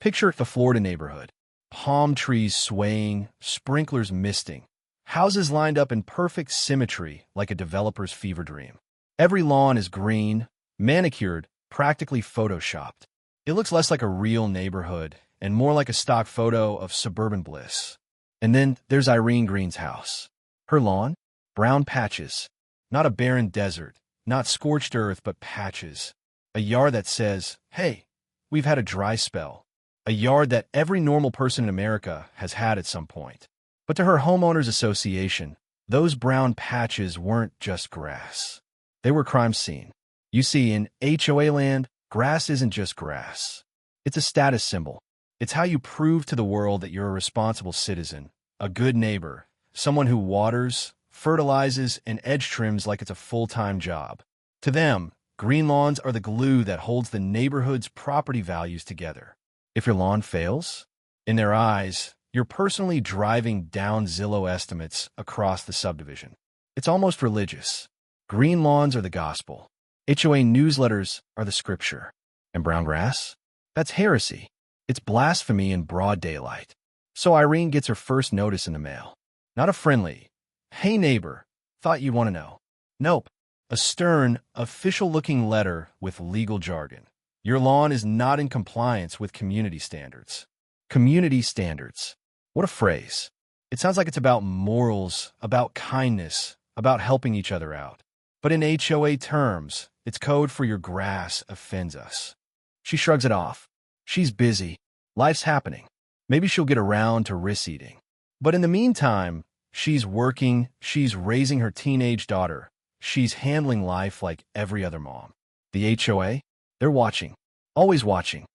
Picture the Florida neighborhood. Palm trees swaying, sprinklers misting, houses lined up in perfect symmetry like a developer's fever dream. Every lawn is green, manicured, practically photoshopped. It looks less like a real neighborhood and more like a stock photo of suburban bliss. And then there's Irene Green's house. Her lawn? Brown patches. Not a barren desert, not scorched earth, but patches. A yard that says, hey, we've had a dry spell. A yard that every normal person in America has had at some point. But to her homeowners association, those brown patches weren't just grass. They were crime scene. You see, in HOA land, grass isn't just grass. It's a status symbol. It's how you prove to the world that you're a responsible citizen, a good neighbor, someone who waters, fertilizes, and edge trims like it's a full-time job. To them, green lawns are the glue that holds the neighborhood's property values together. If your lawn fails, in their eyes, you're personally driving down Zillow estimates across the subdivision. It's almost religious. Green lawns are the gospel. HOA newsletters are the scripture. And brown grass? That's heresy. It's blasphemy in broad daylight. So Irene gets her first notice in the mail. Not a friendly, hey neighbor, thought you'd want to know. Nope. A stern, official-looking letter with legal jargon. Your lawn is not in compliance with community standards. Community standards. What a phrase. It sounds like it's about morals, about kindness, about helping each other out. But in HOA terms, it's code for your grass offends us. She shrugs it off. She's busy. Life's happening. Maybe she'll get around to risk-eating. But in the meantime, she's working, she's raising her teenage daughter. She's handling life like every other mom. The HOA? They're watching. Always watching.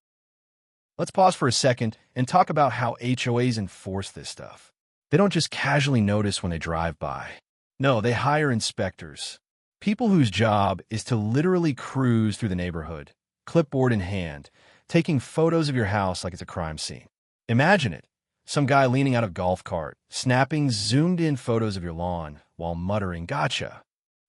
Let's pause for a second and talk about how HOAs enforce this stuff. They don't just casually notice when they drive by. No, they hire inspectors. People whose job is to literally cruise through the neighborhood, clipboard in hand, taking photos of your house like it's a crime scene. Imagine it. Some guy leaning out of a golf cart, snapping zoomed-in photos of your lawn while muttering, gotcha.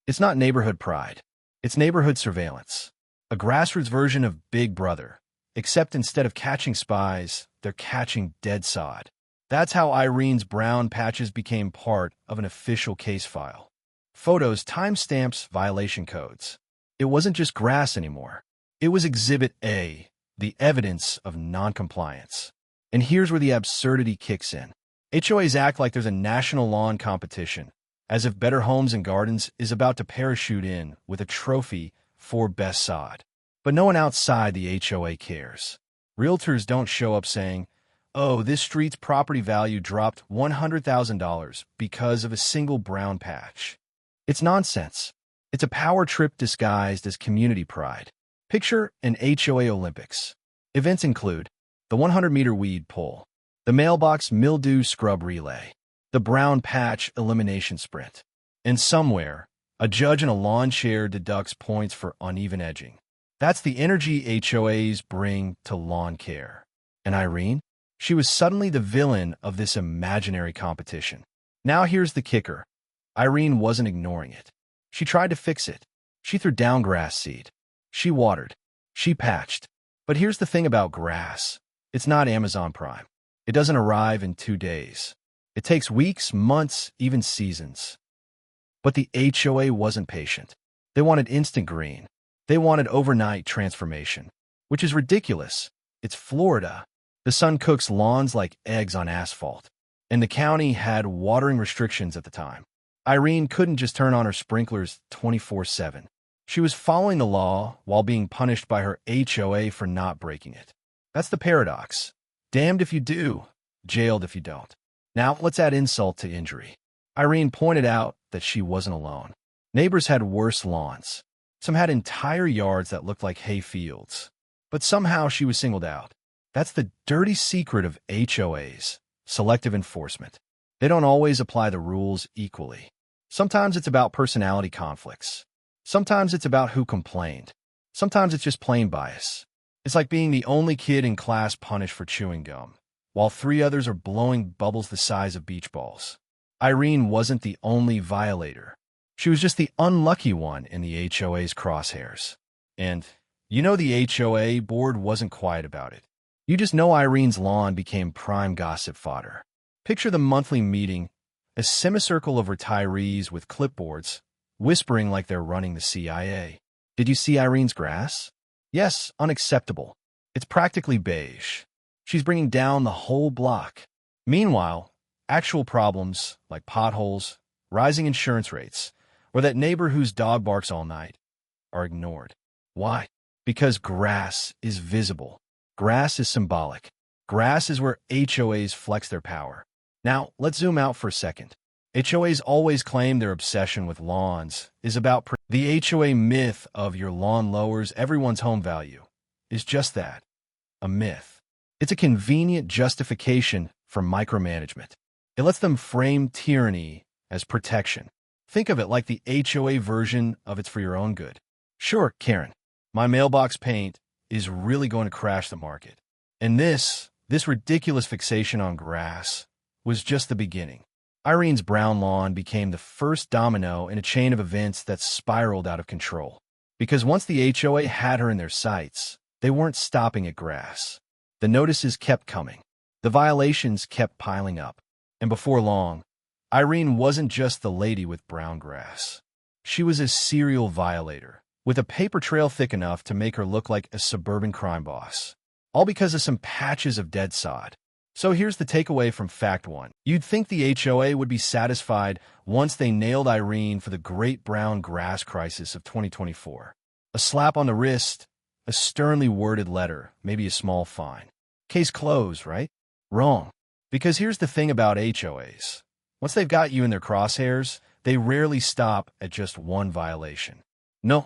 It's not neighborhood pride. It's neighborhood surveillance. A grassroots version of Big Brother, except instead of catching spies, they're catching dead sod. That's how Irene's brown patches became part of an official case file. Photos, timestamps, violation codes. It wasn't just grass anymore. It was Exhibit A, the evidence of noncompliance. And here's where the absurdity kicks in. HOAs act like there's a national lawn competition, as if Better Homes and Gardens is about to parachute in with a trophy for best sod. But no one outside the HOA cares. Realtors don't show up saying, oh, this street's property value dropped $100,000 because of a single brown patch. It's nonsense. It's a power trip disguised as community pride. Picture an HOA Olympics. Events include the 100-meter weed pull, the mailbox mildew scrub relay, the brown patch elimination sprint, and somewhere, a judge in a lawn chair deducts points for uneven edging. That's the energy HOAs bring to lawn care. And Irene? She was suddenly the villain of this imaginary competition. Now here's the kicker. Irene wasn't ignoring it. She tried to fix it. She threw down grass seed. She watered. She patched. But here's the thing about grass. It's not Amazon Prime. It doesn't arrive in 2 days. It takes weeks, months, even seasons. But the HOA wasn't patient. They wanted instant green. They wanted overnight transformation, which is ridiculous. It's Florida. The sun cooks lawns like eggs on asphalt. And the county had watering restrictions at the time. Irene couldn't just turn on her sprinklers 24/7. She was following the law while being punished by her HOA for not breaking it. That's the paradox. Damned if you do, jailed if you don't. Now, let's add insult to injury. Irene pointed out that she wasn't alone. Neighbors had worse lawns. Some had entire yards that looked like hay fields. But somehow she was singled out. That's the dirty secret of HOAs, selective enforcement. They don't always apply the rules equally. Sometimes it's about personality conflicts. Sometimes it's about who complained. Sometimes it's just plain bias. It's like being the only kid in class punished for chewing gum, while 3 others are blowing bubbles the size of beach balls. Irene wasn't the only violator. She was just the unlucky one in the HOA's crosshairs. And, the HOA board wasn't quiet about it. You just know Irene's lawn became prime gossip fodder. Picture the monthly meeting, a semicircle of retirees with clipboards, whispering like they're running the CIA. Did you see Irene's grass? Yes, unacceptable. It's practically beige. She's bringing down the whole block. Meanwhile, actual problems like potholes, rising insurance rates, or that neighbor whose dog barks all night are ignored. Why? Because grass is visible. Grass is symbolic. Grass is where HOAs flex their power. Now, let's zoom out for a second. HOAs always claim their obsession with lawns is about the HOA myth of your lawn lowers everyone's home value is just that, a myth. It's a convenient justification for micromanagement. It lets them frame tyranny as protection. Think of it like the HOA version of it's for your own good. Sure, Karen, my mailbox paint is really going to crash the market. And this ridiculous fixation on grass was just the beginning. Irene's brown lawn became the first domino in a chain of events that spiraled out of control. Because once the HOA had her in their sights, they weren't stopping at grass. The notices kept coming. The violations kept piling up. And before long, Irene wasn't just the lady with brown grass. She was a serial violator, with a paper trail thick enough to make her look like a suburban crime boss. All because of some patches of dead sod. So here's the takeaway from Fact 1. You'd think the HOA would be satisfied once they nailed Irene for the great brown grass crisis of 2024. A slap on the wrist, a sternly worded letter, maybe a small fine. Case closed, right? Wrong. Because here's the thing about HOAs. Once they've got you in their crosshairs, they rarely stop at just one violation. No.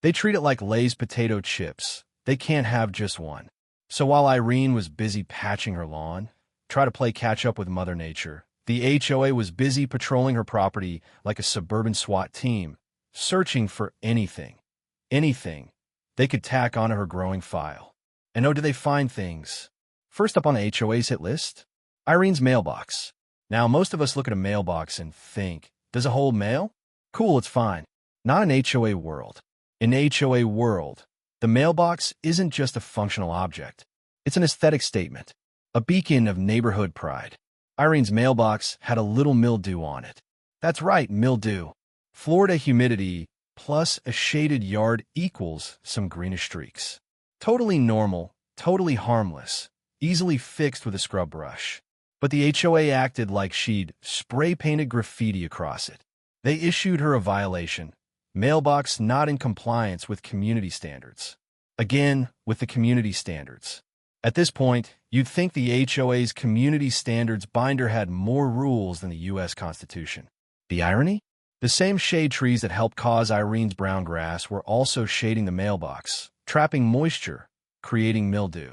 They treat it like Lay's potato chips. They can't have just one. So while Irene was busy patching her lawn, try to play catch-up with Mother Nature, the HOA was busy patrolling her property like a suburban SWAT team, searching for anything they could tack onto her growing file. And oh, do they find things? First up on the HOA's hit list, Irene's mailbox. Now, most of us look at a mailbox and think, does it hold mail? Cool, it's fine. Not in HOA world. In HOA world, the mailbox isn't just a functional object. It's an aesthetic statement, a beacon of neighborhood pride. Irene's mailbox had a little mildew on it. That's right, mildew. Florida humidity plus a shaded yard equals some greenish streaks. Totally normal, totally harmless, easily fixed with a scrub brush. But the HOA acted like she'd spray-painted graffiti across it. They issued her a violation. Mailbox not in compliance with community standards. Again, with the community standards. At this point, you'd think the HOA's community standards binder had more rules than the U.S. Constitution. The irony? The same shade trees that helped cause Irene's brown grass were also shading the mailbox, trapping moisture, creating mildew.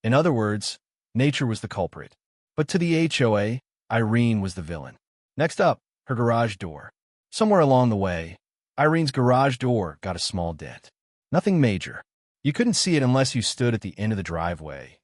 In other words, nature was the culprit. But to the HOA, Irene was the villain. Next up, her garage door. Somewhere along the way, Irene's garage door got a small dent. Nothing major. You couldn't see it unless you stood at the end of the driveway.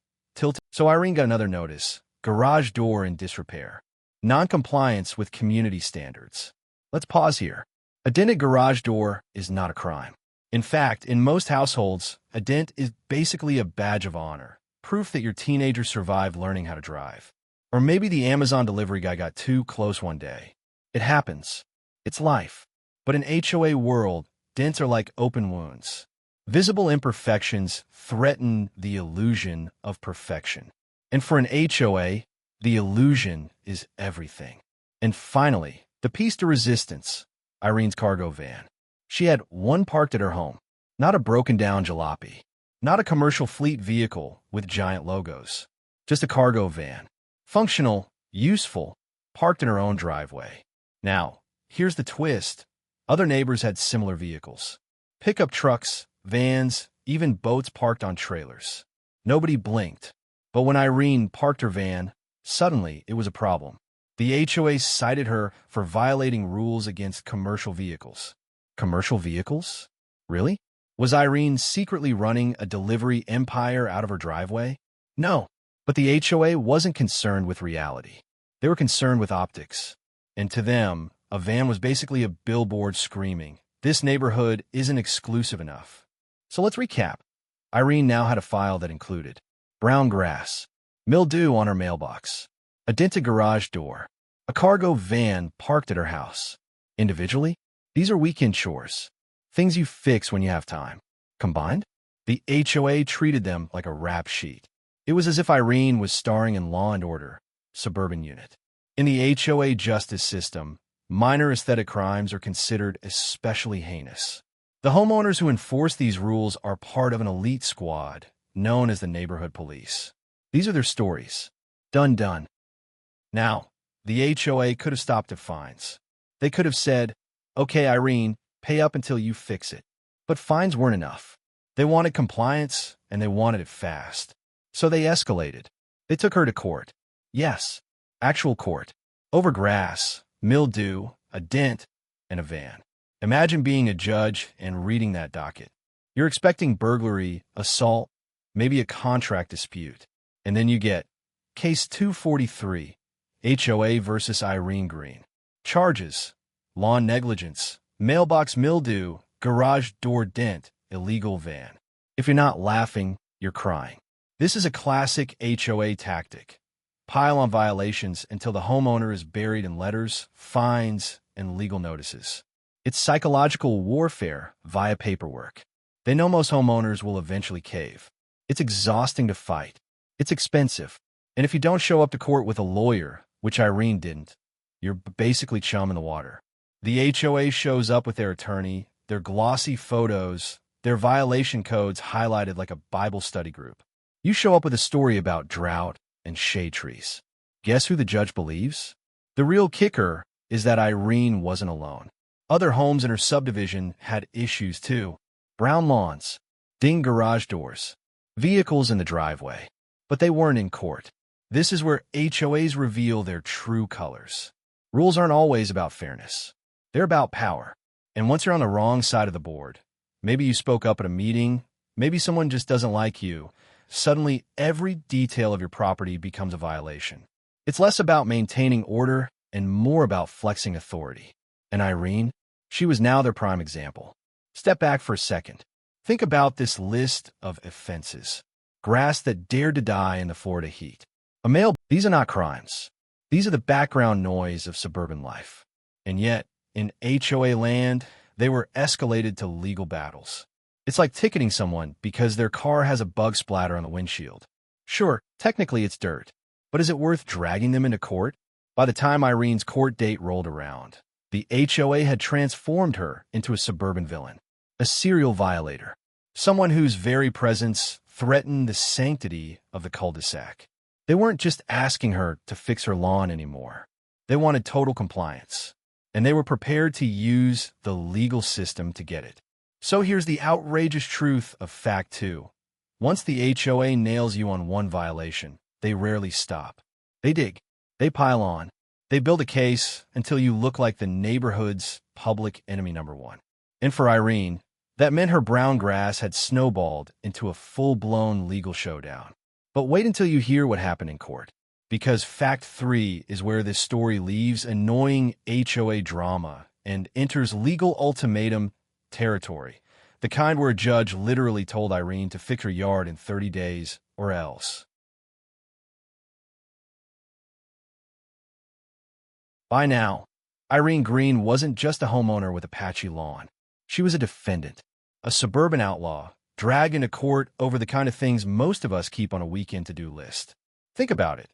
So Irene got another notice. Garage door in disrepair. Non-compliance with community standards. Let's pause here. A dented garage door is not a crime. In fact, in most households, a dent is basically a badge of honor. Proof that your teenager survived learning how to drive. Or maybe the Amazon delivery guy got too close one day. It happens. It's life. But in HOA world, dents are like open wounds. Visible imperfections threaten the illusion of perfection. And for an HOA, the illusion is everything. And finally, the piece de resistance, Irene's cargo van. She had one parked at her home, not a broken-down jalopy, not a commercial fleet vehicle with giant logos, just a cargo van. Functional, useful, parked in her own driveway. Now, here's the twist. Other neighbors had similar vehicles. Pickup trucks, vans, even boats parked on trailers. Nobody blinked. But when Irene parked her van, suddenly it was a problem. The HOA cited her for violating rules against commercial vehicles. Commercial vehicles? Really? Was Irene secretly running a delivery empire out of her driveway? No. But the HOA wasn't concerned with reality. They were concerned with optics. And to them, a van was basically a billboard screaming, "This neighborhood isn't exclusive enough." So let's recap. Irene now had a file that included brown grass, mildew on her mailbox, a dented garage door, a cargo van parked at her house. Individually, these are weekend chores, things you fix when you have time. Combined, the HOA treated them like a rap sheet. It was as if Irene was starring in Law & Order, Suburban Unit. In the HOA justice system, minor aesthetic crimes are considered especially heinous. The homeowners who enforce these rules are part of an elite squad known as the neighborhood police. These are their stories. Done. Now, the HOA could have stopped at fines. They could have said, "Okay, Irene, pay up until you fix it." But fines weren't enough. They wanted compliance, and they wanted it fast. So they escalated. They took her to court. Yes, actual court. Over grass, mildew, a dent, and a van. Imagine being a judge and reading that docket. You're expecting burglary, assault, maybe a contract dispute. And then you get Case 243, HOA versus Irene Green. Charges: lawn negligence, mailbox mildew, garage door dent, illegal van. If you're not laughing, you're crying. This is a classic HOA tactic. Pile on violations until the homeowner is buried in letters, fines, and legal notices. It's psychological warfare via paperwork. They know most homeowners will eventually cave. It's exhausting to fight. It's expensive. And if you don't show up to court with a lawyer, which Irene didn't, you're basically chum in the water. The HOA shows up with their attorney, their glossy photos, their violation codes highlighted like a Bible study group. You show up with a story about drought and shade trees. Guess who the judge believes? The real kicker is that Irene wasn't alone. Other homes in her subdivision had issues too. Brown lawns, dinged garage doors, vehicles in the driveway. But they weren't in court. This is where HOAs reveal their true colors. Rules aren't always about fairness. They're about power. And once you're on the wrong side of the board, maybe you spoke up at a meeting, maybe someone just doesn't like you, suddenly every detail of your property becomes a violation. It's less about maintaining order and more about flexing authority. And Irene, she was now their prime example. Step back for a second. Think about this list of offenses. Grass that dared to die in the Florida heat. These are not crimes. These are the background noise of suburban life. And yet, in HOA land, they were escalated to legal battles. It's like ticketing someone because their car has a bug splatter on the windshield. Sure, technically it's dirt, but is it worth dragging them into court? By the time Irene's court date rolled around, the HOA had transformed her into a suburban villain, a serial violator, someone whose very presence threatened the sanctity of the cul-de-sac. They weren't just asking her to fix her lawn anymore. They wanted total compliance, and they were prepared to use the legal system to get it. So here's the outrageous truth of Fact 2. Once the HOA nails you on one violation, they rarely stop. They dig. They pile on. They build a case until you look like the neighborhood's public enemy number one. And for Irene, that meant her brown grass had snowballed into a full-blown legal showdown. But wait until you hear what happened in court, because Fact 3 is where this story leaves annoying HOA drama and enters legal ultimatum territory, the kind where a judge literally told Irene to fix her yard in 30 days or else. By now, Irene Green wasn't just a homeowner with a patchy lawn. She was a defendant, a suburban outlaw, dragged into court over the kind of things most of us keep on a weekend to-do list. Think about it.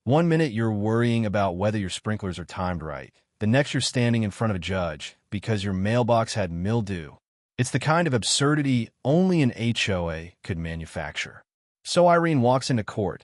One minute you're worrying about whether your sprinklers are timed right. The next you're standing in front of a judge because your mailbox had mildew. It's the kind of absurdity only an HOA could manufacture. So Irene walks into court,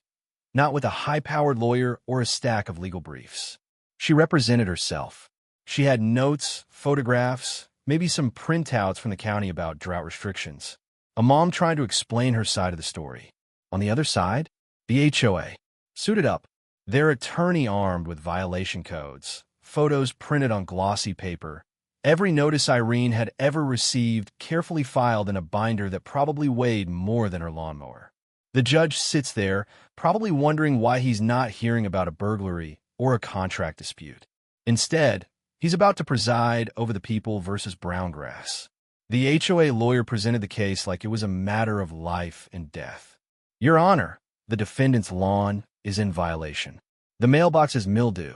not with a high-powered lawyer or a stack of legal briefs. She represented herself. She had notes, photographs, maybe some printouts from the county about drought restrictions. A mom trying to explain her side of the story. On the other side, the HOA, suited up, their attorney armed with violation codes, photos printed on glossy paper, every notice Irene had ever received carefully filed in a binder that probably weighed more than her lawnmower. The judge sits there, probably wondering why he's not hearing about a burglary or a contract dispute. Instead, he's about to preside over the people versus brown grass. The HOA lawyer presented the case like it was a matter of life and death. "Your Honor, The defendant's lawn is in violation. The mailbox is mildew.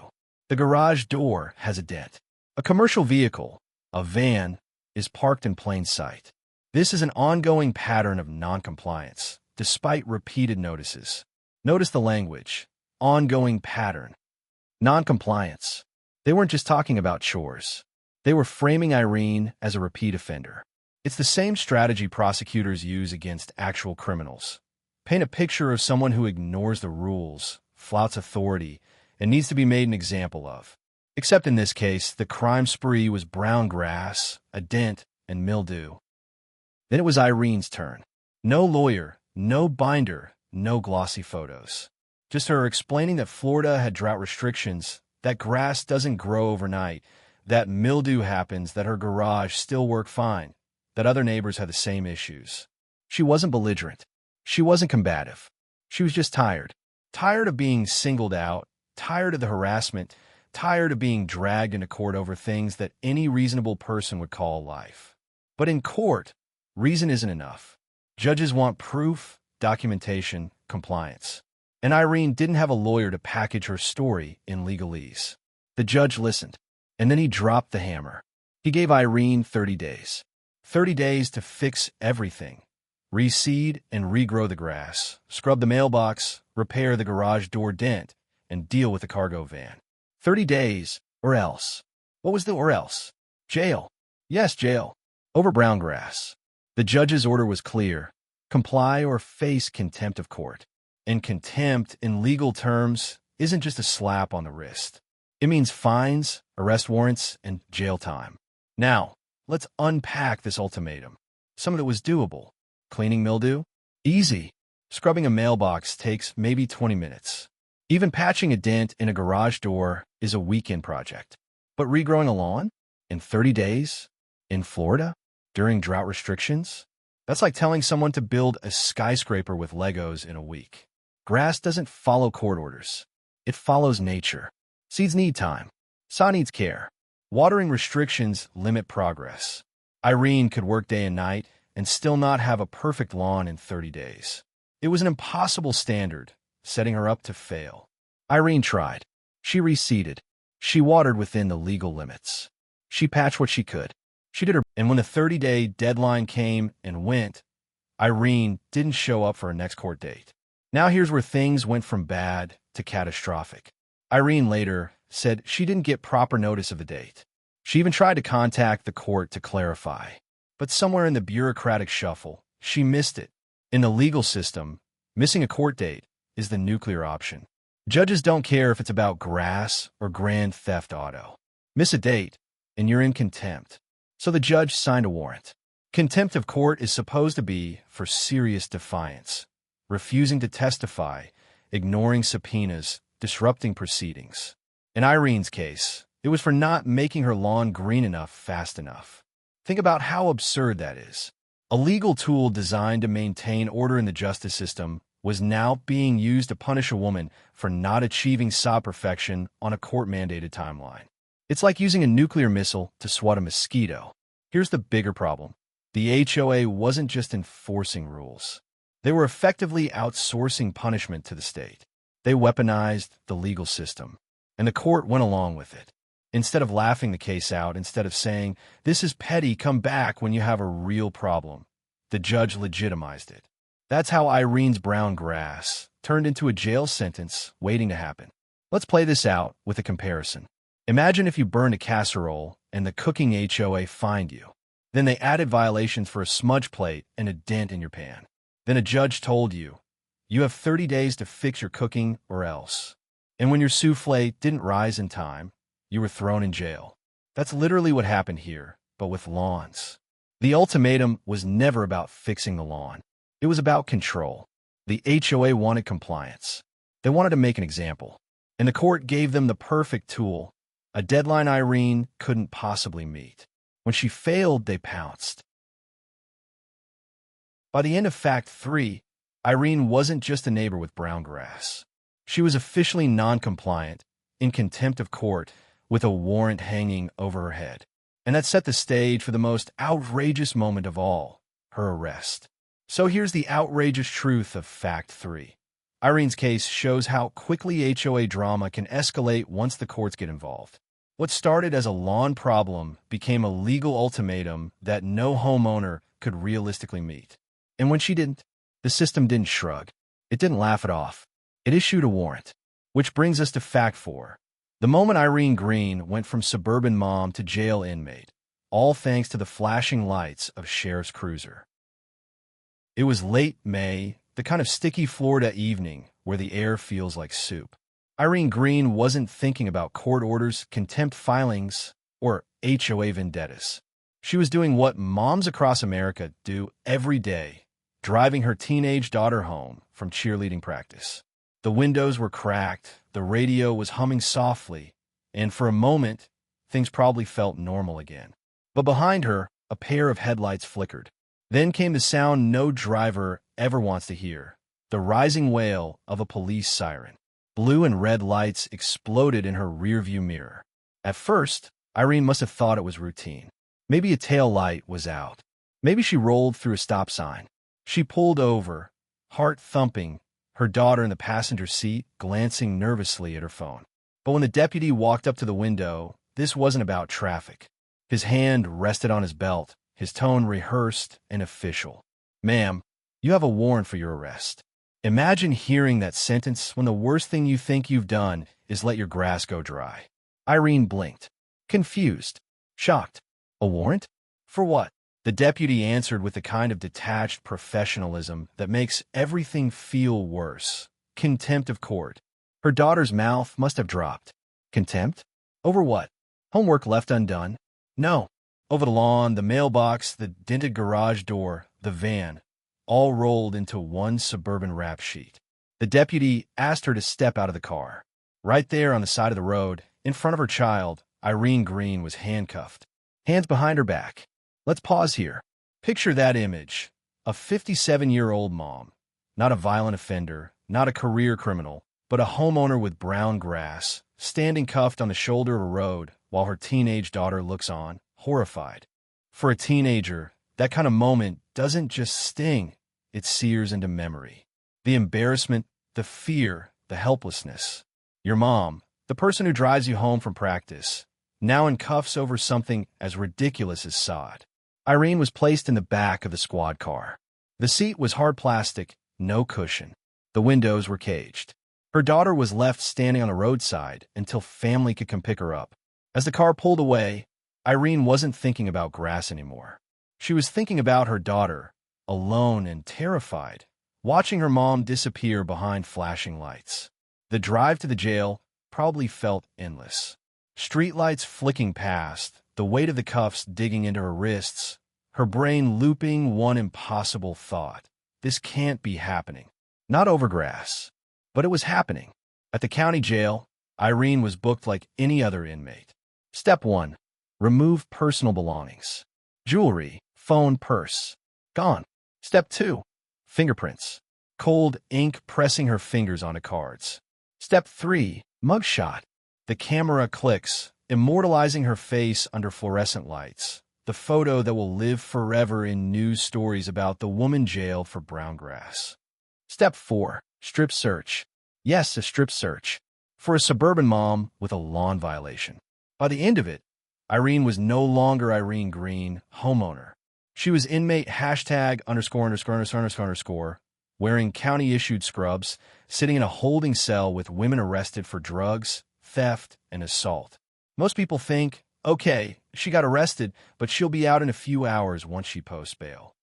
The garage door has a dent. A commercial vehicle, a van, is parked in plain sight. This is an ongoing pattern of noncompliance, despite repeated notices. Notice the language. Ongoing pattern. Noncompliance. They weren't just talking about chores. They were framing Irene as a repeat offender. It's the same strategy prosecutors use against actual criminals. Paint a picture of someone who ignores the rules, flouts authority, and needs to be made an example of. Except in this case, the crime spree was brown grass, a dent, and mildew. Then it was Irene's turn. No lawyer, no binder, no glossy photos. Just her explaining that Florida had drought restrictions, that grass doesn't grow overnight, that mildew happens, that her garage still worked fine, that other neighbors had the same issues. She wasn't belligerent. She wasn't combative. She was just tired. Tired of being singled out, tired of the harassment, tired of being dragged into court over things that any reasonable person would call life. But in court, reason isn't enough. Judges want proof, documentation, compliance. And Irene didn't have a lawyer to package her story in legalese. The judge listened, and then he dropped the hammer. He gave Irene 30 days. 30 days to fix everything. Reseed and regrow the grass, scrub the mailbox, repair the garage door dent, and deal with the cargo van. 30 days, or else. What was the or else? Jail. Yes, jail. Over brown grass. The judge's order was clear. Comply or face contempt of court. And contempt, in legal terms, isn't just a slap on the wrist. It means fines, arrest warrants, and jail time. Now, let's unpack this ultimatum. Some of it was doable. Cleaning mildew? Easy. Scrubbing a mailbox takes maybe 20 minutes. Even patching a dent in a garage door is a weekend project. But regrowing a lawn? In 30 days? In Florida? During drought restrictions? That's like telling someone to build a skyscraper with Legos in a week. Grass doesn't follow court orders. It follows nature. Seeds need time. Saw needs care. Watering restrictions limit progress. Irene could work day and night and still not have a perfect lawn in 30 days. It was an impossible standard, setting her up to fail. Irene tried. She reseeded. She watered within the legal limits. She patched what she could. She did her, and when the 30-day deadline came and went, Irene didn't show up for her next court date. Now here's where things went from bad to catastrophic. Irene later said she didn't get proper notice of the date. She even tried to contact the court to clarify. But somewhere in the bureaucratic shuffle, she missed it. In the legal system, missing a court date is the nuclear option. Judges don't care if it's about grass or grand theft auto. Miss a date, and you're in contempt. So the judge signed a warrant. Contempt of court is supposed to be for serious defiance, refusing to testify, ignoring subpoenas, disrupting proceedings. In Irene's case, it was for not making her lawn green enough fast enough. Think about how absurd that is. A legal tool designed to maintain order in the justice system was now being used to punish a woman for not achieving SAW perfection on a court-mandated timeline. It's like using a nuclear missile to swat a mosquito. Here's the bigger problem. The HOA wasn't just enforcing rules. They were effectively outsourcing punishment to the state. They weaponized the legal system, and the court went along with it. Instead of laughing the case out, instead of saying, "This is petty, come back when you have a real problem," the judge legitimized it. That's how Irene's brown grass turned into a jail sentence waiting to happen. Let's play this out with a comparison. Imagine if you burned a casserole and the cooking HOA fined you. Then they added violations for a smudge plate and a dent in your pan. Then a judge told you, you have 30 days to fix your cooking or else. And when your souffle didn't rise in time, you were thrown in jail. That's literally what happened here, but with lawns. The ultimatum was never about fixing the lawn. It was about control. The HOA wanted compliance. They wanted to make an example. And the court gave them the perfect tool, a deadline Irene couldn't possibly meet. When she failed, they pounced. By the end of Fact 3, Irene wasn't just a neighbor with brown grass. She was officially non-compliant, in contempt of court, with a warrant hanging over her head. And that set the stage for the most outrageous moment of all, her arrest. So here's the outrageous truth of Fact 3. Irene's case shows how quickly HOA drama can escalate once the courts get involved. What started as a lawn problem became a legal ultimatum that no homeowner could realistically meet. And when she didn't, the system didn't shrug. It didn't laugh it off. It issued a warrant. Which brings us to fact 4. The moment Irene Green went from suburban mom to jail inmate, all thanks to the flashing lights of sheriff's cruiser. It was late May, the kind of sticky Florida evening where the air feels like soup. Irene Green wasn't thinking about court orders, contempt filings, or HOA vendettas. She was doing what moms across America do every day, driving her teenage daughter home from cheerleading practice. The windows were cracked, the radio was humming softly, and for a moment, things probably felt normal again. But behind her, a pair of headlights flickered. Then came the sound no driver ever wants to hear, the rising wail of a police siren. Blue and red lights exploded in her rearview mirror. At first, Irene must have thought it was routine. Maybe a tail light was out. Maybe she rolled through a stop sign. She pulled over, heart thumping, her daughter in the passenger seat glancing nervously at her phone. But when the deputy walked up to the window, this wasn't about traffic. His hand rested on his belt, his tone rehearsed and official. "Ma'am, you have a warrant for your arrest." Imagine hearing that sentence when the worst thing you think you've done is let your grass go dry. Irene blinked, confused, shocked. A warrant? For what? The deputy answered with the kind of detached professionalism that makes everything feel worse. Contempt of court. Her daughter's mouth must have dropped. Contempt? Over what? Homework left undone? No. Over the lawn, the mailbox, the dented garage door, the van, all rolled into one suburban rap sheet. The deputy asked her to step out of the car. Right there on the side of the road, in front of her child, Irene Green was handcuffed, hands behind her back. Let's pause here. Picture that image. A 57-year-old mom, not a violent offender, not a career criminal, but a homeowner with brown grass, standing cuffed on the shoulder of a road while her teenage daughter looks on, horrified. For a teenager, that kind of moment doesn't just sting, it sears into memory. The embarrassment, the fear, the helplessness. Your mom, the person who drives you home from practice, now in cuffs over something as ridiculous as sod. Irene was placed in the back of the squad car. The seat was hard plastic, no cushion. The windows were caged. Her daughter was left standing on the roadside until family could come pick her up. As the car pulled away, Irene wasn't thinking about grass anymore. She was thinking about her daughter, alone and terrified, watching her mom disappear behind flashing lights. The drive to the jail probably felt endless. Streetlights flicking past, the weight of the cuffs digging into her wrists, her brain looping one impossible thought. This can't be happening. Not over grass. But it was happening. At the county jail, Irene was booked like any other inmate. Step 1. Remove personal belongings. Jewelry, phone, purse. Gone. Step 2. Fingerprints. Cold ink pressing her fingers onto cards. Step 3. Mugshot. The camera clicks, immortalizing her face under fluorescent lights. The photo that will live forever in news stories about the woman jailed for brown grass. Step 4. Strip search. Yes, a strip search. For a suburban mom with a lawn violation. By the end of it, Irene was no longer Irene Green, homeowner. She was inmate #_____, wearing county-issued scrubs, sitting in a holding cell with women arrested for drugs, theft, and assault. Most people think, okay, she got arrested, but she'll be out in a few hours once she posts bail.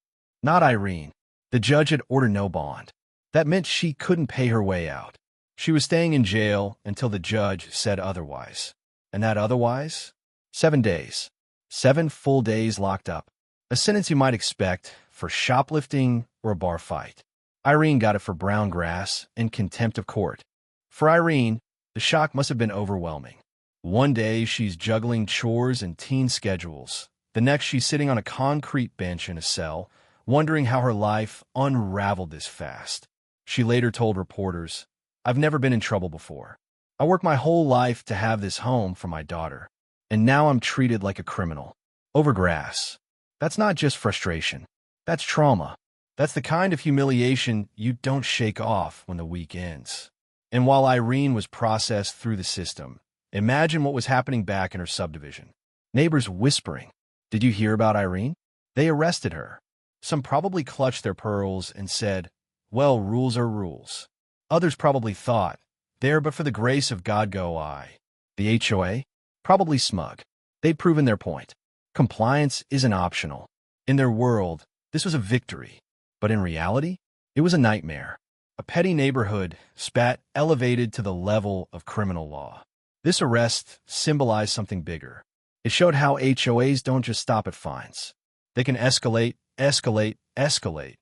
Not Irene. The judge had ordered no bond. That meant she couldn't pay her way out. She was staying in jail until the judge said otherwise. And that otherwise? 7 days. 7 full days locked up. A sentence you might expect for shoplifting or a bar fight. Irene got it for brown grass and contempt of court. For Irene, the shock must have been overwhelming. One day, she's juggling chores and teen schedules. The next, she's sitting on a concrete bench in a cell, wondering how her life unraveled this fast. She later told reporters, "I've never been in trouble before. I worked my whole life to have this home for my daughter, and now I'm treated like a criminal. Over grass." That's not just frustration. That's trauma. That's the kind of humiliation you don't shake off when the week ends. And while Irene was processed through the system, imagine what was happening back in her subdivision. Neighbors whispering, "Did you hear about Irene? They arrested her." Some probably clutched their pearls and said, "Well, rules are rules." Others probably thought, "There but for the grace of God go I." The HOA? Probably smug. They'd proven their point. Compliance isn't optional. In their world, this was a victory. But in reality, it was a nightmare. A petty neighborhood spat elevated to the level of criminal law. This arrest symbolized something bigger. It showed how HOAs don't just stop at fines. They can escalate, escalate, escalate,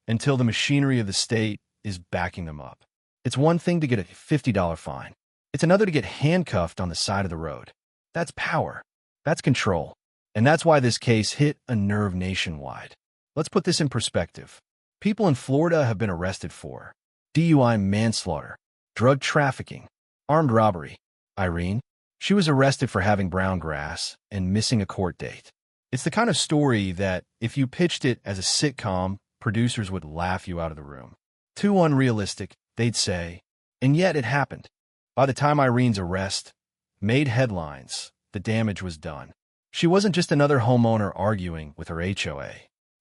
until the machinery of the state is backing them up. It's one thing to get a $50 fine. It's another to get handcuffed on the side of the road. That's power. That's control. And that's why this case hit a nerve nationwide. Let's put this in perspective. People in Florida have been arrested for DUI manslaughter, drug trafficking, armed robbery. Irene, she was arrested for having brown grass and missing a court date. It's the kind of story that, if you pitched it as a sitcom, producers would laugh you out of the room. Too unrealistic, they'd say. And yet it happened. By the time Irene's arrest made headlines, the damage was done. She wasn't just another homeowner arguing with her HOA.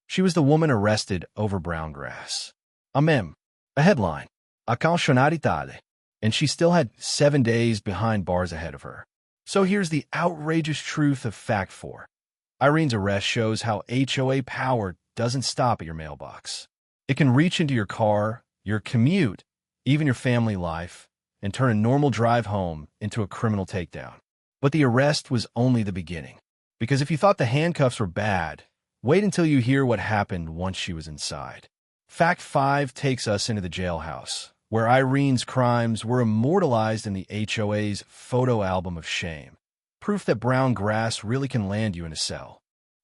She was the woman arrested over brown grass. A meme, a headline, a cautionarità, and she still had 7 days behind bars ahead of her. So here's the outrageous truth of Fact 4. Irene's arrest shows how HOA power doesn't stop at your mailbox. It can reach into your car, your commute, even your family life, and turn a normal drive home into a criminal takedown. But the arrest was only the beginning. Because if you thought the handcuffs were bad, wait until you hear what happened once she was inside. Fact 5 takes us into the jailhouse, where Irene's crimes were immortalized in the HOA's photo album of shame. Proof that brown grass really can land you in a cell.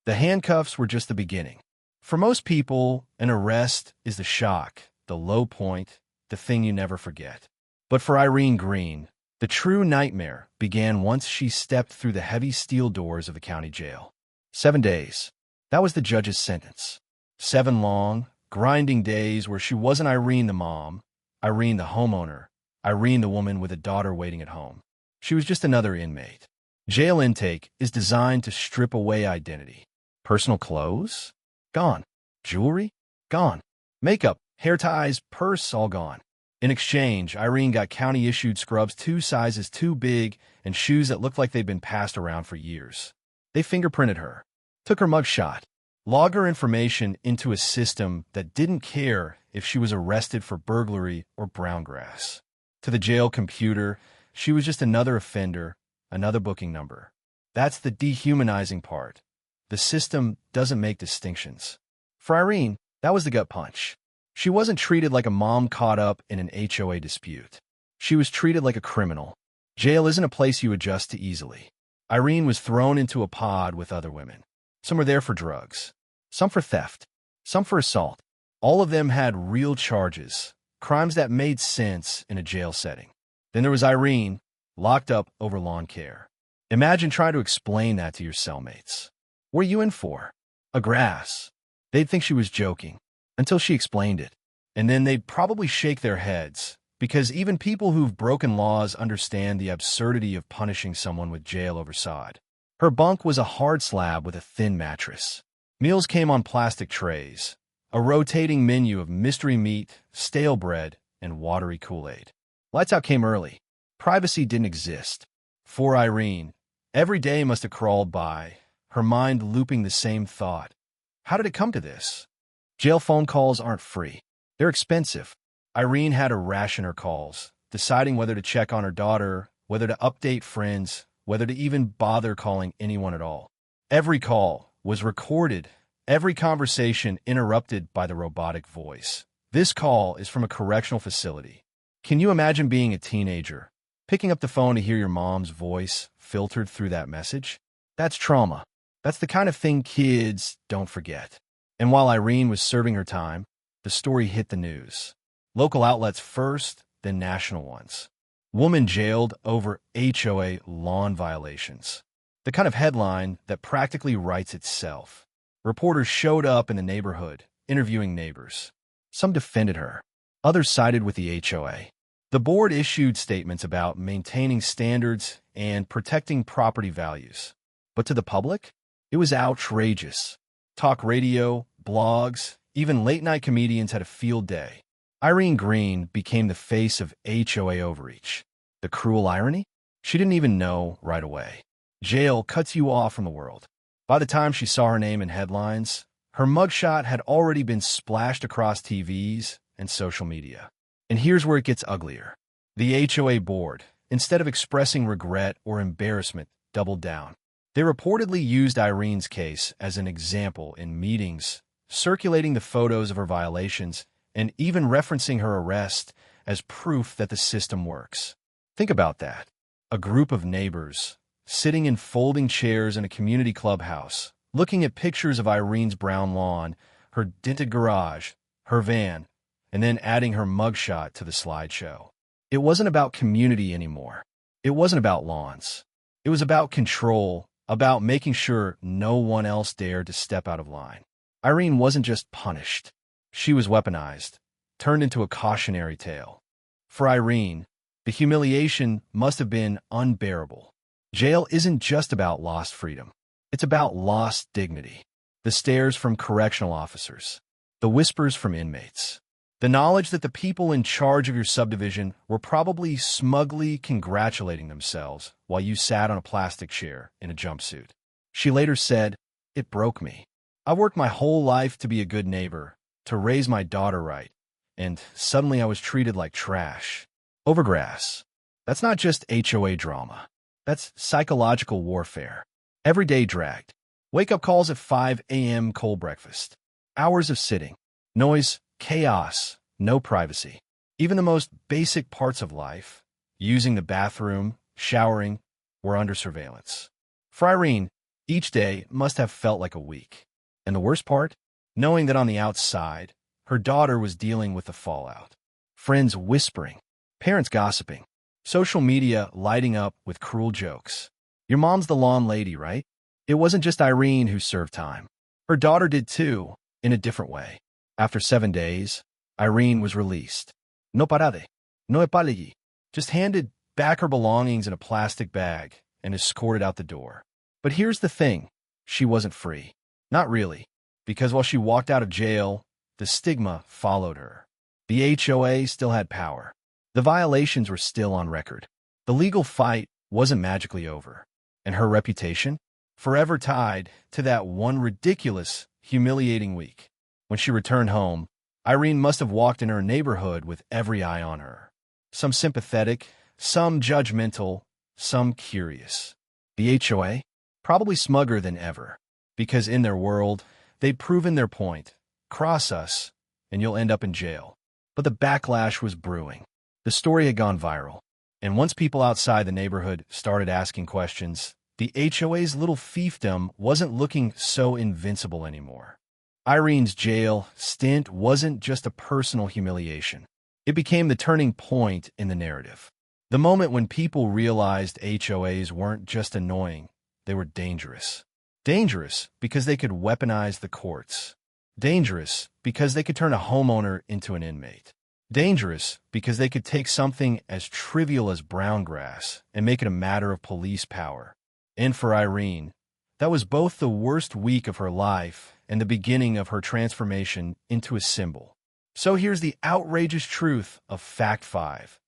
The handcuffs were just the beginning. For most people, an arrest is the shock, the low point, the thing you never forget. But for Irene Green, the true nightmare began once she stepped through the heavy steel doors of the county jail. 7 days. That was the judge's sentence. 7 long, grinding days where she wasn't Irene the mom, Irene the homeowner, Irene the woman with a daughter waiting at home. She was just another inmate. Jail intake is designed to strip away identity. Personal clothes? Gone. Jewelry? Gone. Makeup, hair ties, purse, all gone. In exchange, Irene got county-issued scrubs 2 sizes too big and shoes that looked like they'd been passed around for years. They fingerprinted her, took her mugshot, logged her information into a system that didn't care if she was arrested for burglary or brown grass. To the jail computer, she was just another offender, another booking number. That's the dehumanizing part. The system doesn't make distinctions. For Irene, that was the gut punch. She wasn't treated like a mom caught up in an HOA dispute. She was treated like a criminal. Jail isn't a place you adjust to easily. Irene was thrown into a pod with other women. Some were there for drugs, some for theft, some for assault. All of them had real charges, crimes that made sense in a jail setting. Then there was Irene, locked up over lawn care. Imagine trying to explain that to your cellmates. What are you in for? A grass. They'd think she was joking, until she explained it. And then they'd probably shake their heads, because even people who've broken laws understand the absurdity of punishing someone with jail over sod. Her bunk was a hard slab with a thin mattress. Meals came on plastic trays, a rotating menu of mystery meat, stale bread, and watery Kool-Aid. Lights out came early. Privacy didn't exist. For Irene, every day must have crawled by, her mind looping the same thought. How did it come to this? Jail phone calls aren't free. They're expensive. Irene had to ration her calls, deciding whether to check on her daughter, whether to update friends, whether to even bother calling anyone at all. Every call was recorded, every conversation interrupted by the robotic voice. This call is from a correctional facility. Can you imagine being a teenager, picking up the phone to hear your mom's voice filtered through that message? That's trauma. That's the kind of thing kids don't forget. And while Irene was serving her time, the story hit the news. Local outlets first, then national ones. Woman jailed over HOA lawn violations. The kind of headline that practically writes itself. Reporters showed up in the neighborhood, interviewing neighbors. Some defended her. Others sided with the HOA. The board issued statements about maintaining standards and protecting property values. But to the public, it was outrageous. Talk radio, blogs, even late-night comedians had a field day. Irene Green became the face of HOA overreach. The cruel irony? She didn't even know right away. Jail cuts you off from the world. By the time she saw her name in headlines, her mugshot had already been splashed across TVs and social media. And here's where it gets uglier. The HOA board, instead of expressing regret or embarrassment, doubled down. They reportedly used Irene's case as an example in meetings, circulating the photos of her violations, and even referencing her arrest as proof that the system works. Think about that. A group of neighbors, sitting in folding chairs in a community clubhouse, looking at pictures of Irene's brown lawn, her dented garage, her van, and then adding her mugshot to the slideshow. It wasn't about community anymore. It wasn't about lawns. It was about control, about making sure no one else dared to step out of line. Irene wasn't just punished. She was weaponized, turned into a cautionary tale. For Irene, the humiliation must have been unbearable. Jail isn't just about lost freedom. It's about lost dignity. The stares from correctional officers, the whispers from inmates, the knowledge that the people in charge of your subdivision were probably smugly congratulating themselves while you sat on a plastic chair in a jumpsuit. She later said, "It broke me. I worked my whole life to be a good neighbor, to raise my daughter right, and suddenly I was treated like trash. Overgrass. That's not just HOA drama. That's psychological warfare. Every day dragged. Wake-up calls at 5 a.m. cold breakfast. Hours of sitting. Noise, chaos, no privacy. Even the most basic parts of life, using the bathroom, showering, were under surveillance. For Irene, each day must have felt like a week. And the worst part? Knowing that on the outside, her daughter was dealing with the fallout. Friends whispering, parents gossiping, social media lighting up with cruel jokes. Your mom's the lawn lady, right? It wasn't just Irene who served time. Her daughter did too, in a different way. After 7 days, Irene was released. No parade, no apology. Just handed back her belongings in a plastic bag and escorted out the door. But here's the thing. She wasn't free. Not really. Because while she walked out of jail, the stigma followed her. The HOA still had power. The violations were still on record. The legal fight wasn't magically over. And her reputation? Forever tied to that one ridiculous, humiliating week. When she returned home, Irene must have walked in her neighborhood with every eye on her. Some sympathetic, some judgmental, some curious. The HOA? Probably smugger than ever. Because in their world, they'd proven their point. Cross us, and you'll end up in jail. But the backlash was brewing. The story had gone viral. And once people outside the neighborhood started asking questions, the HOA's little fiefdom wasn't looking so invincible anymore. Irene's jail stint wasn't just a personal humiliation. It became the turning point in the narrative. The moment when people realized HOAs weren't just annoying, they were dangerous. Dangerous because they could weaponize the courts. Dangerous because they could turn a homeowner into an inmate. Dangerous because they could take something as trivial as brown grass and make it a matter of police power. And for Irene, that was both the worst week of her life and the beginning of her transformation into a symbol. So here's the outrageous truth of Fact 5.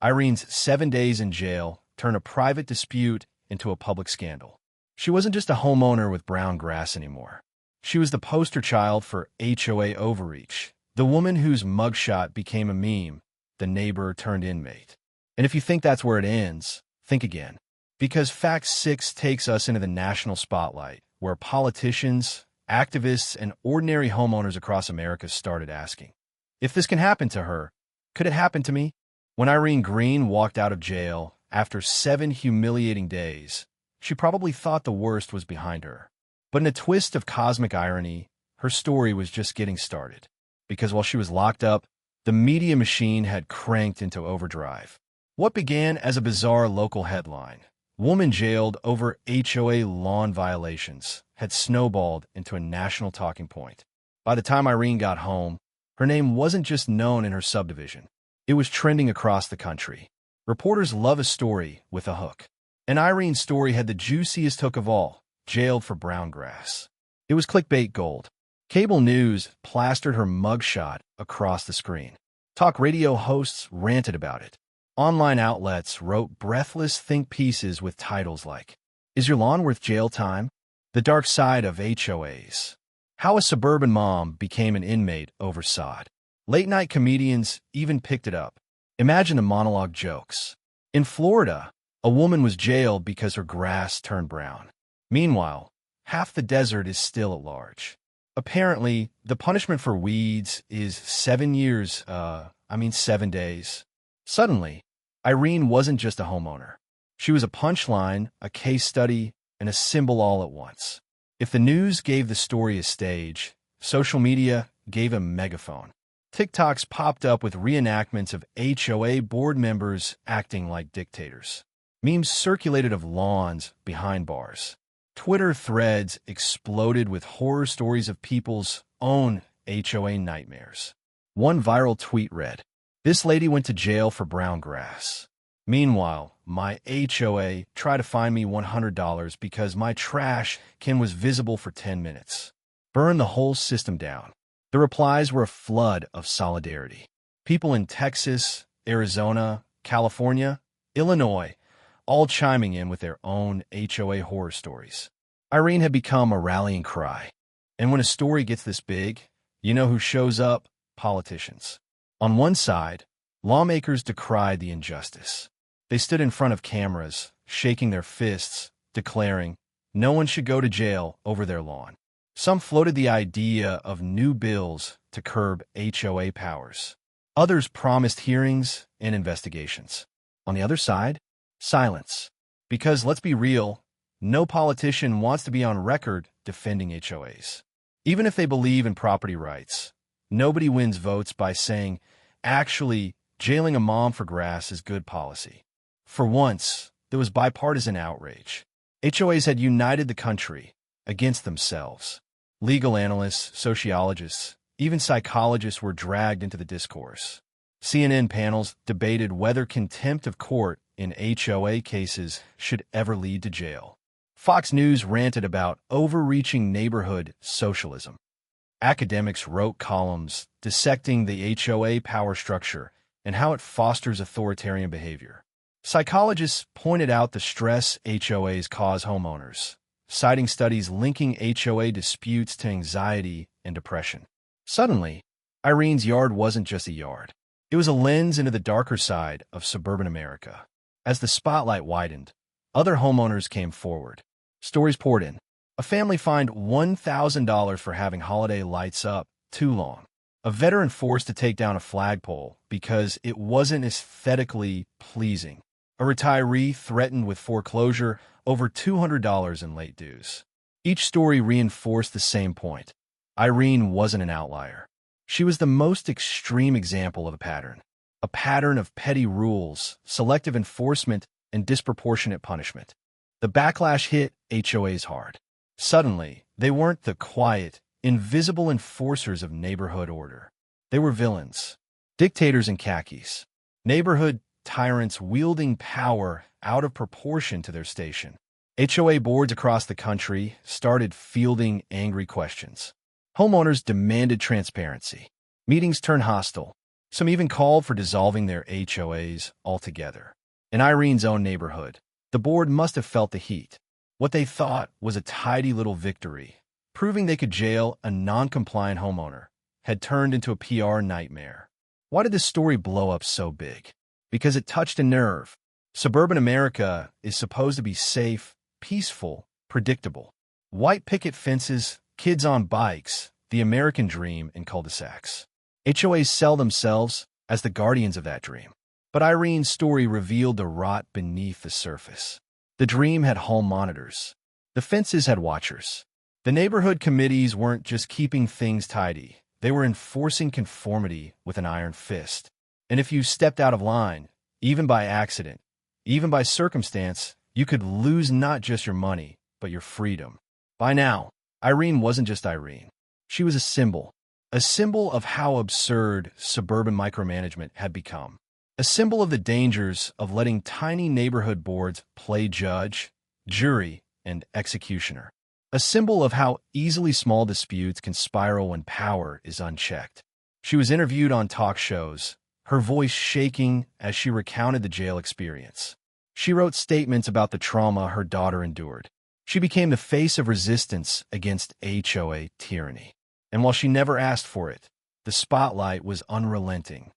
Irene's 7 days in jail turned a private dispute into a public scandal. She wasn't just a homeowner with brown grass anymore. She was the poster child for HOA overreach, the woman whose mugshot became a meme, the neighbor turned inmate. And if you think that's where it ends, think again. Because Fact 6 takes us into the national spotlight, where politicians, activists, and ordinary homeowners across America started asking, if this can happen to her, could it happen to me? When Irene Green walked out of jail after 7 humiliating days, she probably thought the worst was behind her. But in a twist of cosmic irony, her story was just getting started. Because while she was locked up, the media machine had cranked into overdrive. What began as a bizarre local headline, "Woman jailed over HOA lawn violations," had snowballed into a national talking point. By the time Irene got home, her name wasn't just known in her subdivision. It was trending across the country. Reporters love a story with a hook. And Irene's story had the juiciest hook of all: jailed for brown grass. It was clickbait gold. Cable news plastered her mugshot across the screen. Talk radio hosts ranted about it. Online outlets wrote breathless think pieces with titles like, "Is Your Lawn Worth Jail Time?" "The Dark Side of HOAs." "How a Suburban Mom Became an Inmate Over Sod." Late-night comedians even picked it up. Imagine the monologue jokes. In Florida, a woman was jailed because her grass turned brown. Meanwhile, half the desert is still at large. Apparently, the punishment for weeds is 7 days. Suddenly, Irene wasn't just a homeowner. She was a punchline, a case study, and a symbol all at once. If the news gave the story a stage, social media gave a megaphone. TikToks popped up with reenactments of HOA board members acting like dictators. Memes circulated of lawns behind bars. Twitter threads exploded with horror stories of people's own HOA nightmares. One viral tweet read, "This lady went to jail for brown grass. Meanwhile, my HOA tried to fine me $100 because my trash can was visible for 10 minutes. Burn the whole system down." The replies were a flood of solidarity. People in Texas, Arizona, California, Illinois, all chiming in with their own HOA horror stories. Irene had become a rallying cry. And when a story gets this big, you know who shows up? Politicians. On one side, lawmakers decried the injustice. They stood in front of cameras, shaking their fists, declaring, no one should go to jail over their lawn. Some floated the idea of new bills to curb HOA powers. Others promised hearings and investigations. On the other side, silence. Because let's be real, no politician wants to be on record defending HOAs. Even if they believe in property rights, nobody wins votes by saying, actually, jailing a mom for grass is good policy. For once, there was bipartisan outrage. HOAs had united the country against themselves. Legal analysts, sociologists, even psychologists were dragged into the discourse. CNN panels debated whether contempt of court in HOA cases should ever lead to jail. Fox News ranted about overreaching neighborhood socialism. Academics wrote columns dissecting the HOA power structure and how it fosters authoritarian behavior. Psychologists pointed out the stress HOAs cause homeowners, citing studies linking HOA disputes to anxiety and depression. Suddenly, Irene's yard wasn't just a yard. It was a lens into the darker side of suburban America. As the spotlight widened, other homeowners came forward. Stories poured in. A family fined $1,000 for having holiday lights up too long. A veteran forced to take down a flagpole because it wasn't aesthetically pleasing. A retiree threatened with foreclosure over $200 in late dues. Each story reinforced the same point. Irene wasn't an outlier. She was the most extreme example of a pattern of petty rules, selective enforcement, and disproportionate punishment. The backlash hit HOAs hard. Suddenly, they weren't the quiet, invisible enforcers of neighborhood order. They were villains, dictators in khakis, neighborhood tyrants wielding power out of proportion to their station. HOA boards across the country started fielding angry questions. Homeowners demanded transparency. Meetings turned hostile. Some even called for dissolving their HOAs altogether. In Irene's own neighborhood, the board must have felt the heat. What they thought was a tidy little victory, proving they could jail a non-compliant homeowner, had turned into a PR nightmare. Why did this story blow up so big? Because it touched a nerve. Suburban America is supposed to be safe, peaceful, predictable. White picket fences, kids on bikes, the American dream in cul-de-sacs. HOAs sell themselves as the guardians of that dream. But Irene's story revealed the rot beneath the surface. The dream had hall monitors. The fences had watchers. The neighborhood committees weren't just keeping things tidy. They were enforcing conformity with an iron fist. And if you stepped out of line, even by accident, even by circumstance, you could lose not just your money, but your freedom. By now, Irene wasn't just Irene. She was a symbol, a symbol of how absurd suburban micromanagement had become, a symbol of the dangers of letting tiny neighborhood boards play judge, jury, and executioner, a symbol of how easily small disputes can spiral when power is unchecked. She was interviewed on talk shows, her voice shaking as she recounted the jail experience. She wrote statements about the trauma her daughter endured. She became the face of resistance against HOA tyranny. And while she never asked for it, the spotlight was unrelenting.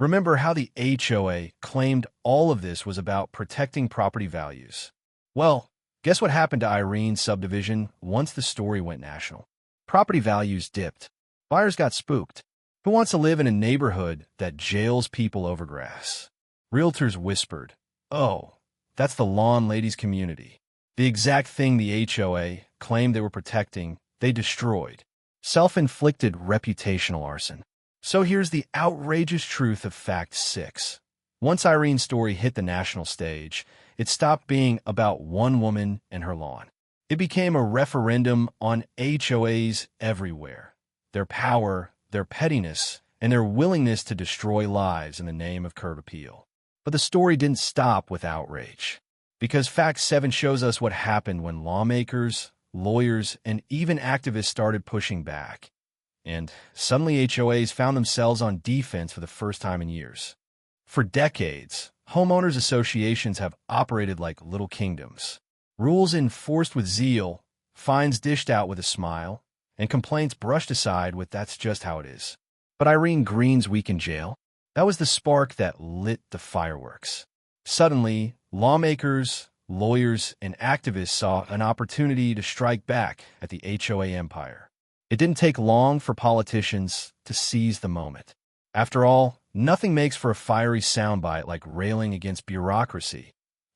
Remember how the HOA claimed all of this was about protecting property values? Well, guess what happened to Irene's subdivision once the story went national? Property values dipped. Buyers got spooked. Who wants to live in a neighborhood that jails people over grass? Realtors whispered, "Oh, that's the lawn ladies community." The exact thing the HOA claimed they were protecting, they destroyed. Self-inflicted reputational arson. So here's the outrageous truth of Fact 6. Once Irene's story hit the national stage, it stopped being about one woman and her lawn. It became a referendum on HOAs everywhere. Their power, their pettiness, and their willingness to destroy lives in the name of curb appeal. But the story didn't stop with outrage. Because Fact 7 shows us what happened when lawmakers, lawyers, and even activists started pushing back. And suddenly HOAs found themselves on defense for the first time in years. For decades, homeowners associations have operated like little kingdoms. Rules enforced with zeal, fines dished out with a smile, and complaints brushed aside with "that's just how it is." But Irene Green's week in jail, that was the spark that lit the fireworks. Suddenly, lawmakers, lawyers, and activists saw an opportunity to strike back at the HOA empire. It didn't take long for politicians to seize the moment. After all, nothing makes for a fiery soundbite like railing against bureaucracy,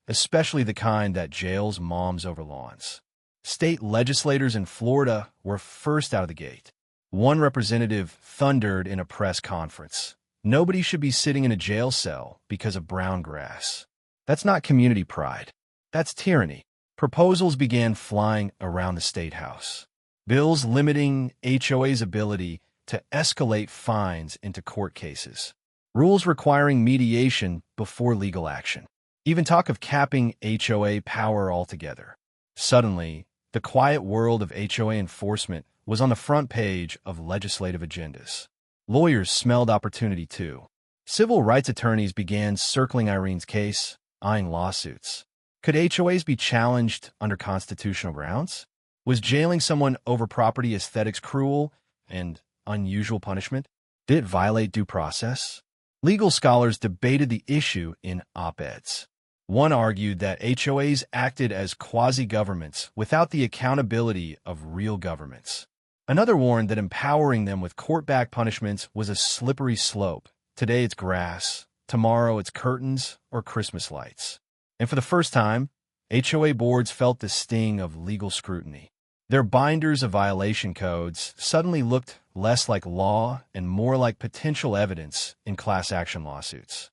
especially the kind that jails moms over lawns. State legislators in Florida were first out of the gate. One representative thundered in a press conference, "Nobody should be sitting in a jail cell because of brown grass. That's not community pride. That's tyranny." Proposals began flying around the state house. Bills limiting HOA's ability to escalate fines into court cases. Rules requiring mediation before legal action. Even talk of capping HOA power altogether. Suddenly, the quiet world of HOA enforcement was on the front page of legislative agendas. Lawyers smelled opportunity too. Civil rights attorneys began circling Irene's case, eyeing lawsuits. Could HOAs be challenged under constitutional grounds? Was jailing someone over property aesthetics cruel and unusual punishment? Did it violate due process? Legal scholars debated the issue in op-eds. One argued that HOAs acted as quasi-governments without the accountability of real governments. Another warned that empowering them with court-backed punishments was a slippery slope. Today it's grass, tomorrow it's curtains or Christmas lights. And for the first time, HOA boards felt the sting of legal scrutiny. Their binders of violation codes suddenly looked less like law and more like potential evidence in class action lawsuits.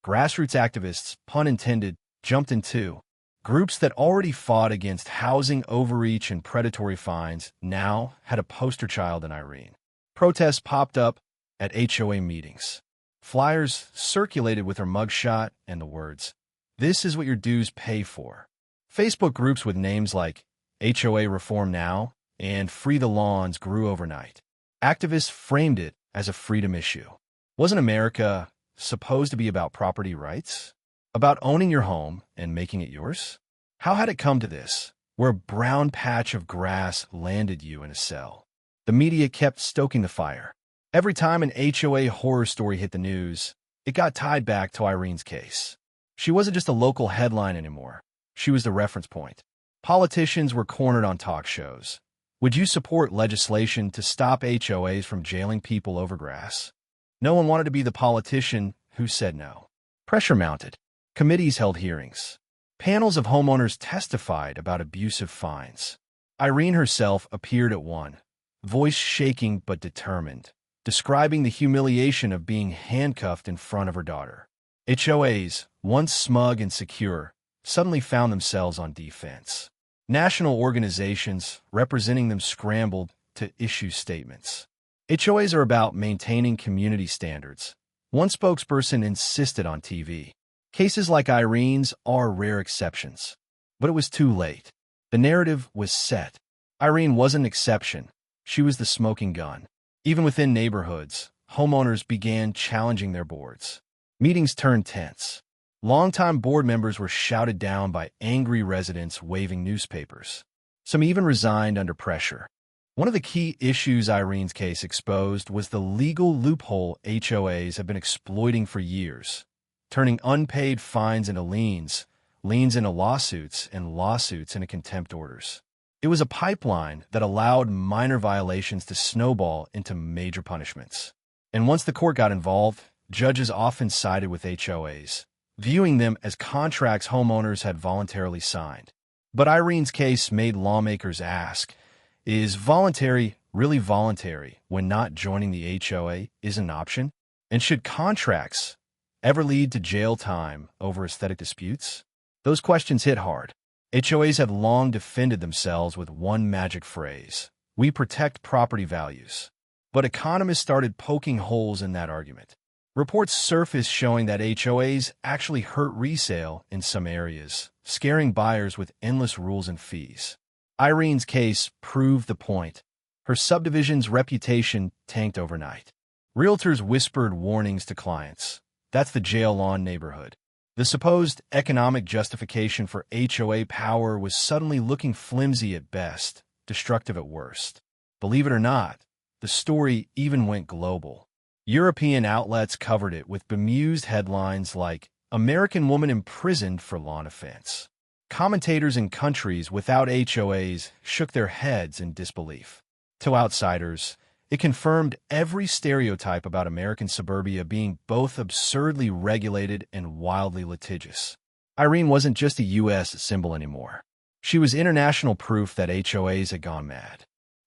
Grassroots activists, pun intended, jumped in too. Groups that already fought against housing overreach and predatory fines now had a poster child in Irene. Protests popped up at HOA meetings. Flyers circulated with her mugshot and the words, "This is what your dues pay for." Facebook groups with names like HOA Reform Now and Free the Lawns grew overnight. Activists framed it as a freedom issue. Wasn't America supposed to be about property rights? About owning your home and making it yours? How had it come to this, where a brown patch of grass landed you in a cell? The media kept stoking the fire. Every time an HOA horror story hit the news, it got tied back to Irene's case. She wasn't just a local headline anymore. She was the reference point. Politicians were cornered on talk shows. Would you support legislation to stop HOAs from jailing people over grass? No one wanted to be the politician who said no. Pressure mounted. Committees held hearings. Panels of homeowners testified about abusive fines. Irene herself appeared at one, voice shaking but determined, describing the humiliation of being handcuffed in front of her daughter. HOAs, once smug and secure, suddenly found themselves on defense. National organizations representing them scrambled to issue statements. HOAs are about maintaining community standards. One spokesperson insisted on TV. Cases like Irene's are rare exceptions. But it was too late. The narrative was set. Irene wasn't an exception. She was the smoking gun. Even within neighborhoods, homeowners began challenging their boards. Meetings turned tense. Longtime board members were shouted down by angry residents waving newspapers. Some even resigned under pressure. One of the key issues Irene's case exposed was the legal loophole HOAs have been exploiting for years, turning unpaid fines into liens, liens into lawsuits, and lawsuits into contempt orders. It was a pipeline that allowed minor violations to snowball into major punishments. And once the court got involved, judges often sided with HOAs, viewing them as contracts homeowners had voluntarily signed. But Irene's case made lawmakers ask, is voluntary really voluntary when not joining the HOA is an option? And should contracts ever lead to jail time over aesthetic disputes? Those questions hit hard. HOAs have long defended themselves with one magic phrase: we protect property values. But economists started poking holes in that argument. Reports surfaced showing that HOAs actually hurt resale in some areas, scaring buyers with endless rules and fees. Irene's case proved the point. Her subdivision's reputation tanked overnight. Realtors whispered warnings to clients. That's the jail lawn neighborhood. The supposed economic justification for HOA power was suddenly looking flimsy at best, destructive at worst. Believe it or not, the story even went global. European outlets covered it with bemused headlines like, "American Woman Imprisoned for Lawn Offense." Commentators in countries without HOAs shook their heads in disbelief. To outsiders, it confirmed every stereotype about American suburbia being both absurdly regulated and wildly litigious. Irene wasn't just a U.S. symbol anymore. She was international proof that HOAs had gone mad.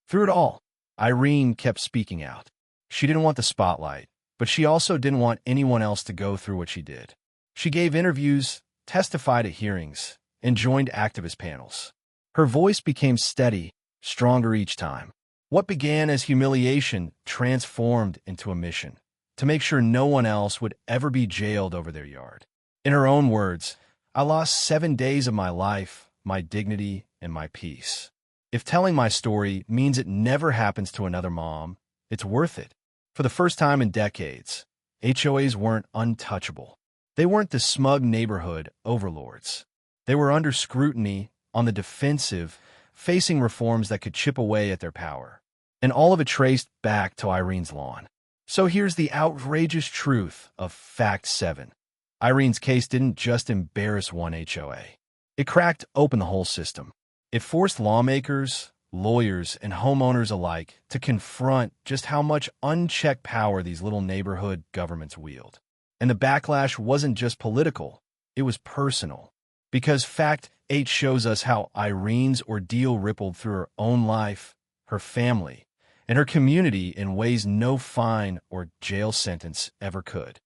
Through it all, Irene kept speaking out. She didn't want the spotlight, but she also didn't want anyone else to go through what she did. She gave interviews, testified at hearings, and joined activist panels. Her voice became steady, stronger each time. What began as humiliation transformed into a mission to make sure no one else would ever be jailed over their yard. In her own words, "I lost 7 days of my life, my dignity, and my peace. If telling my story means it never happens to another mom, it's worth it." For the first time in decades, HOAs weren't untouchable. They weren't the smug neighborhood overlords. They were under scrutiny, on the defensive, facing reforms that could chip away at their power. And all of it traced back to Irene's lawn. So here's the outrageous truth of Fact 7. Irene's case didn't just embarrass one HOA. It cracked open the whole system. It forced lawmakers, lawyers, and homeowners alike to confront just how much unchecked power these little neighborhood governments wield. And the backlash wasn't just political, it was personal. Because Fact 8 shows us how Irene's ordeal rippled through her own life, her family, and her community in ways no fine or jail sentence ever could.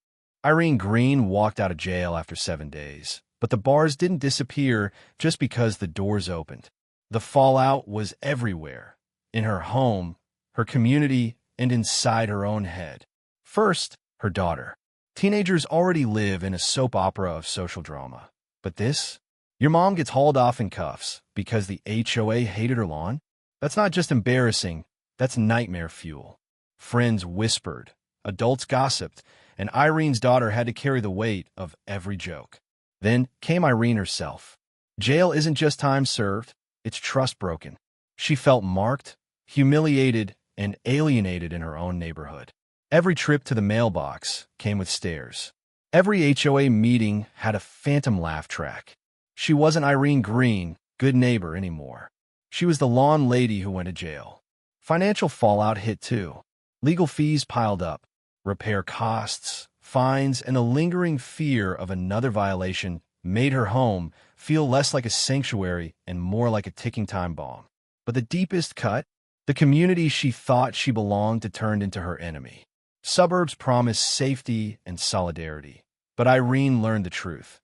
Irene Green walked out of jail after 7 days, but the bars didn't disappear just because the doors opened. The fallout was everywhere, in her home, her community, and inside her own head. First, her daughter. Teenagers already live in a soap opera of social drama. But this? Your mom gets hauled off in cuffs because the HOA hated her lawn? That's not just embarrassing, that's nightmare fuel. Friends whispered, adults gossiped, and Irene's daughter had to carry the weight of every joke. Then came Irene herself. Jail isn't just time served, it's trust broken. She felt marked, humiliated, and alienated in her own neighborhood. Every trip to the mailbox came with stares. Every HOA meeting had a phantom laugh track. She wasn't Irene Green, good neighbor, anymore. She was the lawn lady who went to jail. Financial fallout hit too. Legal fees piled up, repair costs, fines, and the lingering fear of another violation made her home feel less like a sanctuary and more like a ticking time bomb. But the deepest cut, the community she thought she belonged to turned into her enemy. Suburbs promised safety and solidarity, but Irene learned the truth.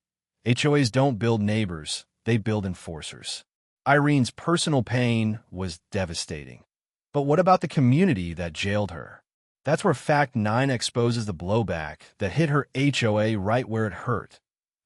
HOAs don't build neighbors, they build enforcers. Irene's personal pain was devastating. But what about the community that jailed her? That's where Fact 9 exposes the blowback that hit her HOA right where it hurt: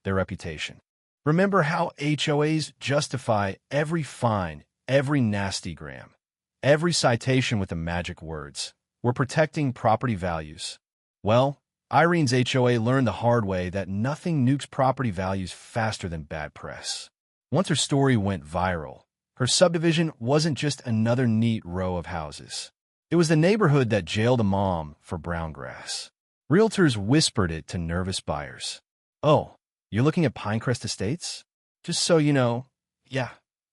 their reputation. Remember how HOAs justify every fine, every nasty gram, every citation with the magic words: "We're protecting property values." Well, Irene's HOA learned the hard way that nothing nukes property values faster than bad press. Once her story went viral, her subdivision wasn't just another neat row of houses. It was the neighborhood that jailed a mom for brown grass. Realtors whispered it to nervous buyers. "Oh, you're looking at Pinecrest Estates? Just so you know, yeah,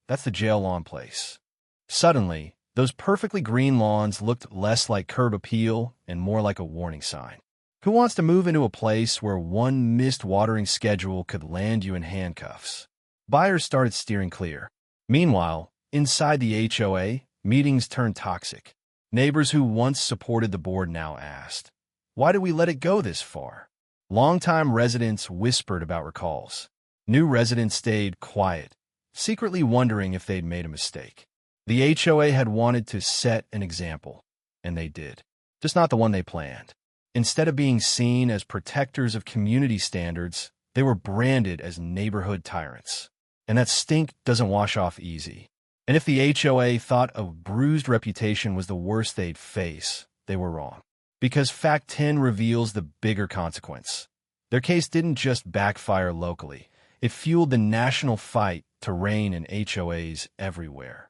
that's the jail lawn place." Suddenly, those perfectly green lawns looked less like curb appeal and more like a warning sign. Who wants to move into a place where one missed watering schedule could land you in handcuffs? Buyers started steering clear. Meanwhile, inside the HOA, meetings turned toxic. Neighbors who once supported the board now asked, "Why did we let it go this far?" Longtime residents whispered about recalls. New residents stayed quiet, secretly wondering if they'd made a mistake. The HOA had wanted to set an example, and they did. Just not the one they planned. Instead of being seen as protectors of community standards, they were branded as neighborhood tyrants. And that stink doesn't wash off easy. And if the HOA thought a bruised reputation was the worst they'd face, they were wrong. Because Fact 10 reveals the bigger consequence. Their case didn't just backfire locally. It fueled the national fight to rein in HOAs everywhere.